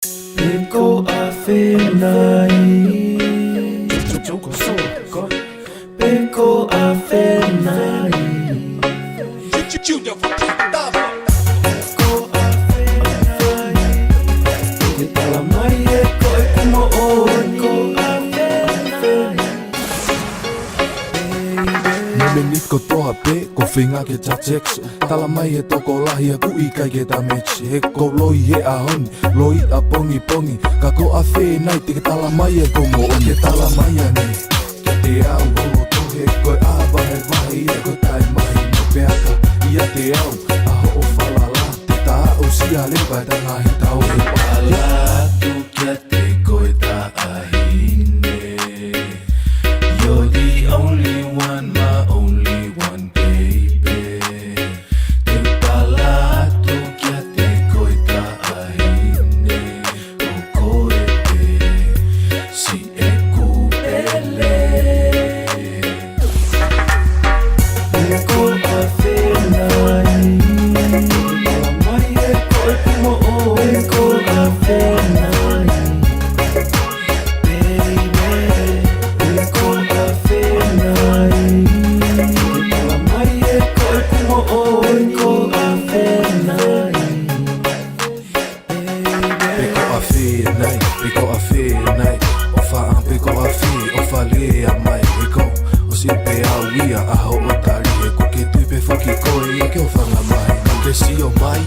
Peko afenai Peko afenai Menit ko toa pe, ko finga ke ta text Tala mai e toko lahi a kui kai ke ta match He ko loi he a honi, loi a pongi pongi Ka ko a whi nai te ke tala mai e ko mo Ke tala mai a ni, ke te au hongo tohe Koe a wahe wahi e ko tai mai no peaka Ia te au, a ho o whalala Te ta au sia lewa ta ngahi tau he Wala tu kia te koe ta ahine You're the only one, my only one, baby. Te pala tu kia te koe ta ahine o koe te si e kupele. Peko awhenai, mai e koe pumo o peko awhenai. Peko a whenai, o wha peko a whi, o wha lea mai he ko O si pe a wia a ho o tari he ko ke tupe whaki koe e ke o whanga mai Ke si o mai